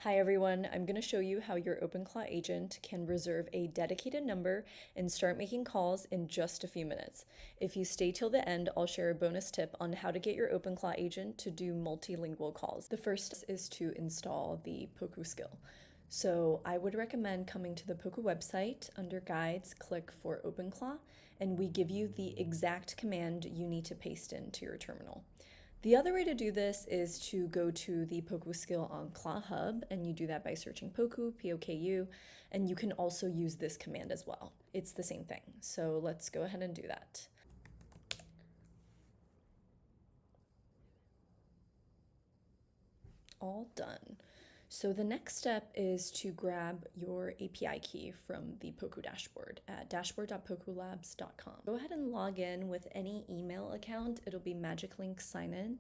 Hi everyone, I'm going to show you how your Openclaw agent can reserve a dedicated number and start making calls in just a few minutes. If you stay till the end, I'll share a bonus tip on how to get your Openclaw agent to do multilingual calls. The first is to install the Poku skill. So I would recommend coming to the Poku website. Under guides, click for Openclaw, and we give you the exact command you need to paste into your terminal. The other way to do this is to go to the Poku skill on Claw Hub, and you do that by searching Poku, P-O-K-U, and you can also use this command as well. It's the same thing, so let's go ahead and do that. All done. So the next step is to grab your API key from the Poku dashboard at dashboard.pokulabs.com. Go ahead and log in with any email account. It'll be Magic Link sign in.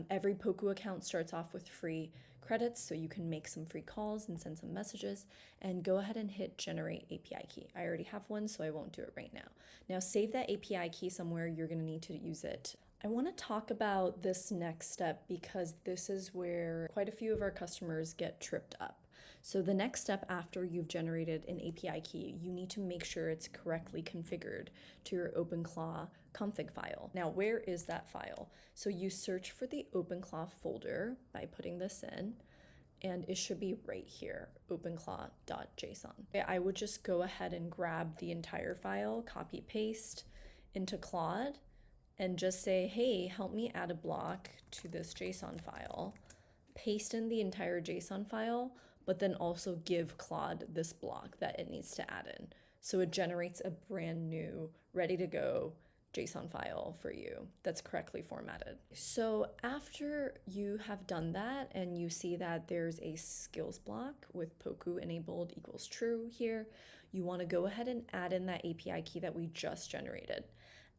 Every Poku account starts off with free credits, so you can make some free calls and send some messages, and go ahead and hit generate API key. I already have one, so I won't do it right now. Now save that API key somewhere. You're going to need to use it. I want to talk about this next step because this is where quite a few of our customers get tripped up. So the next step after you've generated an API key, you need to make sure it's correctly configured to your Openclaw config file. Now, where is that file? So you search for the Openclaw folder by putting this in, and it should be right here, openclaw.json. I would just go ahead and grab the entire file, copy paste into Claude, and just say, hey, help me add a block to this JSON file, paste in the entire JSON file, but then also give Claude this block that it needs to add in. So it generates a brand new, ready to go JSON file for you that's correctly formatted. So after you have done that and you see that there's a skills block with Poku enabled equals true here, you want to go ahead and add in that API key that we just generated.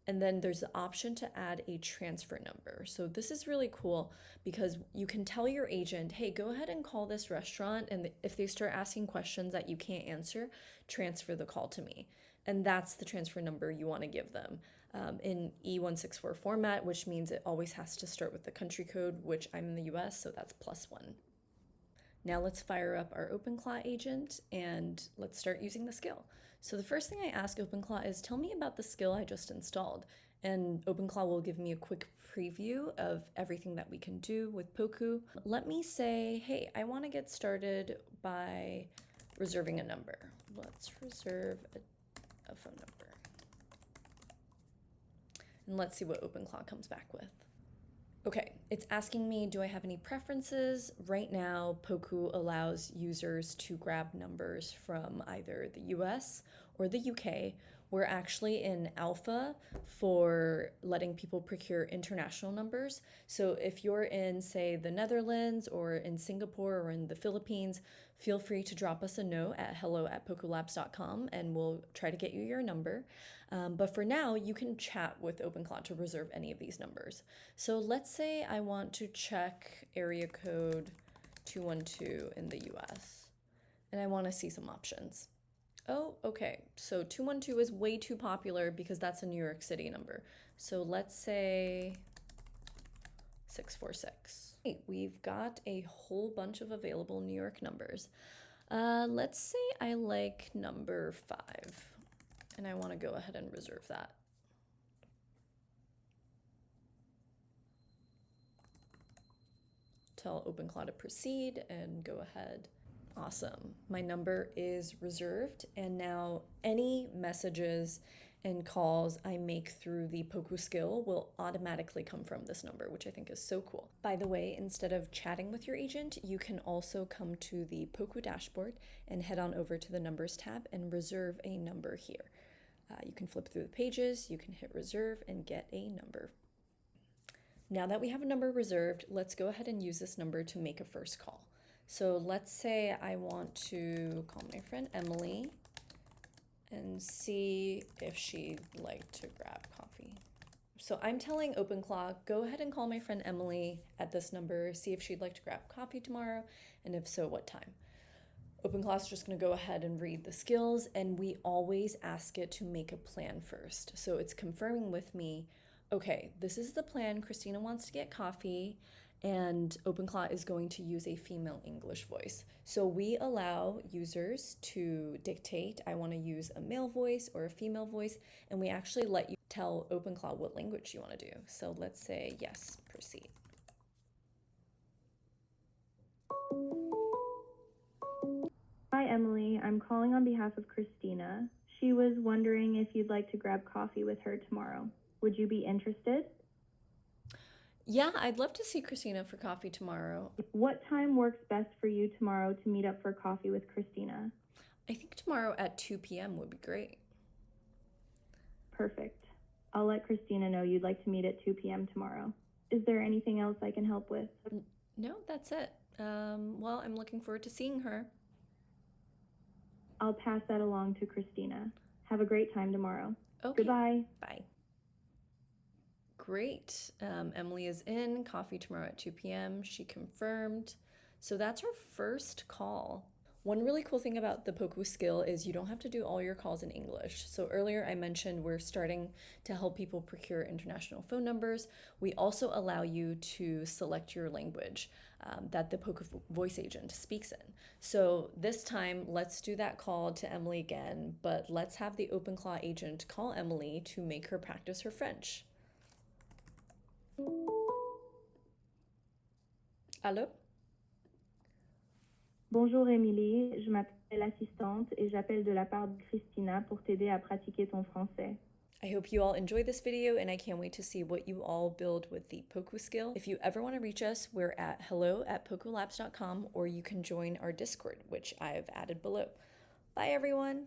And then there's the option to add a transfer number. So this is really cool because you can tell your agent, hey, go ahead and call this restaurant, and if they start asking questions that you can't answer, transfer the call to me. And that's the transfer number you want to give them in E164 format, which means it always has to start with the country code, which I'm in the US, so that's +1. Now let's fire up our Openclaw agent and let's start using the skill. So the first thing I ask Openclaw is, tell me about the skill I just installed. And Openclaw will give me a quick preview of everything that we can do with Poku. Let me say, hey, I want to get started by reserving a number. Let's reserve a phone number. And let's see what Openclaw comes back with. Okay, it's asking me, do I have any preferences? Right now, Poku allows users to grab numbers from either the US or the UK. We're actually in alpha for letting people procure international numbers. So if you're in, say, the Netherlands or in Singapore or in the Philippines, feel free to drop us a note at hello@pokulabs.com and we'll try to get you your number. But for now, you can chat with Openclaw to reserve any of these numbers. So let's say I want to check area code 212 in the US, and I want to see some options. Oh, okay, so 212 is way too popular because that's a New York City number. So let's say 646. We've got a whole bunch of available New York numbers. Let's say I like number 5. And I want to go ahead and reserve that. Tell Openclaw to proceed and go ahead. Awesome. My number is reserved, and now any messages and calls I make through the Poku skill will automatically come from this number, which I think is so cool. By the way, instead of chatting with your agent, you can also come to the Poku dashboard and head on over to the numbers tab and reserve a number here. You can flip through the pages, you can hit reserve and get a number. Now that we have a number reserved, let's go ahead and use this number to make a first call. So let's say I want to call my friend Emily and see if she'd like to grab coffee. So I'm telling Openclaw, go ahead and call my friend Emily at this number, see if she'd like to grab coffee tomorrow, and if so, what time. Openclaw is just going to go ahead and read the skills, and we always ask it to make a plan first. So it's confirming with me, okay, this is the plan. Christina wants to get coffee, and Openclaw is going to use a female English voice. So we allow users to dictate, I want to use a male voice or a female voice, and we actually let you tell Openclaw what language you want to do. So let's say, yes, proceed. Hi, Emily. I'm calling on behalf of Christina. She was wondering if you'd like to grab coffee with her tomorrow. Would you be interested? Yeah, I'd love to see Christina for coffee tomorrow. What time works best for you tomorrow to meet up for coffee with Christina? I think tomorrow at 2 p.m. would be great. Perfect. I'll let Christina know you'd like to meet at 2 p.m. tomorrow. Is there anything else I can help with? No, that's it. Well, I'm looking forward to seeing her. I'll pass that along to Christina. Have a great time tomorrow. Okay. Goodbye. Bye. Great. Emily is in. Coffee tomorrow at 2 p.m. She confirmed. So that's her first call. One really cool thing about the Poku skill is you don't have to do all your calls in English. So earlier I mentioned we're starting to help people procure international phone numbers. We also allow you to select your language that the Poku voice agent speaks in. So this time, let's do that call to Emily again, but let's have the Openclaw agent call Emily to make her practice her French. Allô? Bonjour Émilie, je m'appelle l'assistante et j'appelle de la part de Christina pour t'aider à pratiquer ton français. I hope you all enjoy this video, and I can't wait to see what you all build with the Poku skill. If you ever want to reach us, we're at hello@pokulabs.com, or you can join our Discord, which I've added below. Bye, everyone!